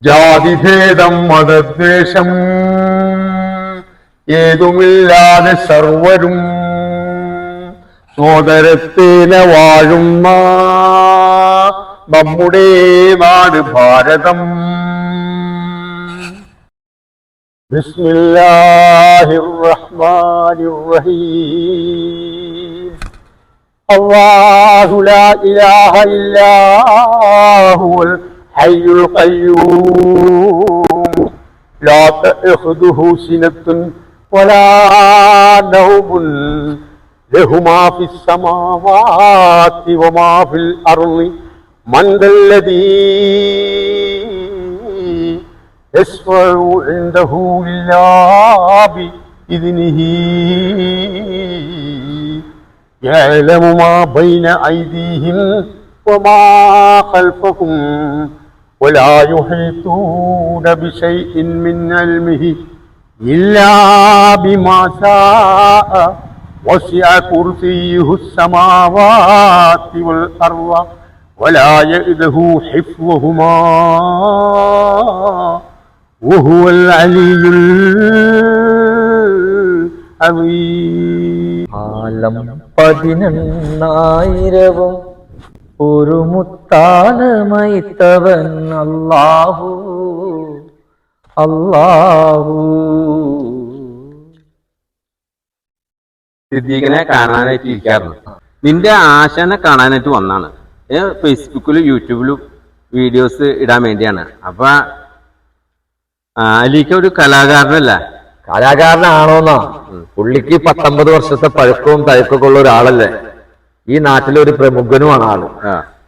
ജാതിഭേദം മതദ്വേഷം ഏതുമില്ലാതെ സർവരും സോദരത്തേനെ വാഴുന്ന നമ്മുടെ നാട് ഭാരതം. ബിസ്മില്ലാഹിർ റഹ്മാനിർ റഹീം. അല്ലാഹു ലാ ഇലാഹ ഇല്ലാ ഹുവൽ ഹയ്യുൽ ഖയ്യൂം ലാ തഅഖുദുഹു സിനത്തുൻ വലാ നൗമുൻ ലഹു മാ ഫിസ് സമാവാതി വമാ ഫിൽ അർളി മൻ ദല്ലദീ യശ്ഫഉ ഇൻദഹു ഇല്ലാ ബിഇذനിഹി യഅലമു മാ ബൈന ഐദീഹിം വമാ ഖൽഫഹും വലാ യുഹീതൂന ബിശൈഇൻ മിൻ ഇൽമിഹി ഇല്ലാ ബിമാ ശാഅ വസിഅ കുർസിയ്യുഹു السماوات والأرض ولا يئوده حفظهما وهو العلي العظيم. ആലം 11,000 ഒരു മുത്താലമൈത്തവൻ അല്ലാഹു അല്ലാഹു. സിദ്ദീഖിനെ കാണാനായിട്ട് ഇരിക്കാറുണ്ട്. നിന്റെ ആശാനെ കാണാനായിട്ട് വന്നാണ്. ഫേസ്ബുക്കിലും യൂട്യൂബിലും വീഡിയോസ് ഇടാൻ വേണ്ടിയാണ്. അപ്പൊ അലിക്ക ഒരു കലാകാരനല്ല? കലാകാരനാണോന്നാ? പുള്ളിക്ക് 19 വർഷത്തെ പഴക്കവും തഴക്കമൊക്കെ ഉള്ള ഒരാളല്ലേ. ഈ നാട്ടിലെ ഒരു പ്രമുഖനുമാണ് ആള്.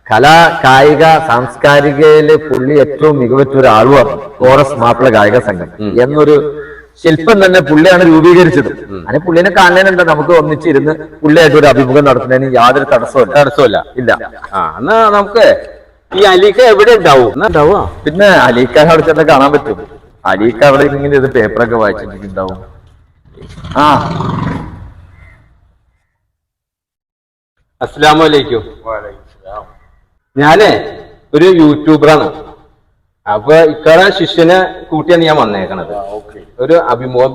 കലാ കായിക സാംസ്കാരികയില് പുള്ളി ഏറ്റവും മികവുറ്റ ഒരാളുമാണ്. കോറസ് മാപ്പിള ഗായക സംഘം എന്നൊരു ശില്പം തന്നെ പുള്ളിയാണ് രൂപീകരിച്ചത്. അങ്ങനെ പുള്ളിനെ കാണാനെന്താ, നമുക്ക് ഒന്നിച്ചിരുന്ന് പുള്ളിയായിട്ട് ഒരു അഭിമുഖം നടത്തുന്നതിന് യാതൊരു തടസ്സമില്ല. ഇല്ല. എന്നാ നമുക്ക് ഈ അലിക്ക എവിടെ ഉണ്ടാവുക? പിന്നെ അലീഖാൻ അവിടെ ചെന്ന് കാണാൻ പറ്റും. അലീഖ അവിടെ ഇങ്ങനെ ഇത് പേപ്പറൊക്കെ വായിച്ചിട്ടുണ്ടാവും. അസ്സലാമു അലൈക്കും. ഞാനേ ഒരു യൂട്യൂബറാണ്. അപ്പൊ ഇക്കടെ ശിഷ്യനെ കൂട്ടിയാണ് ഞാൻ വന്നേക്കണത്. ഒരു അഭിമുഖം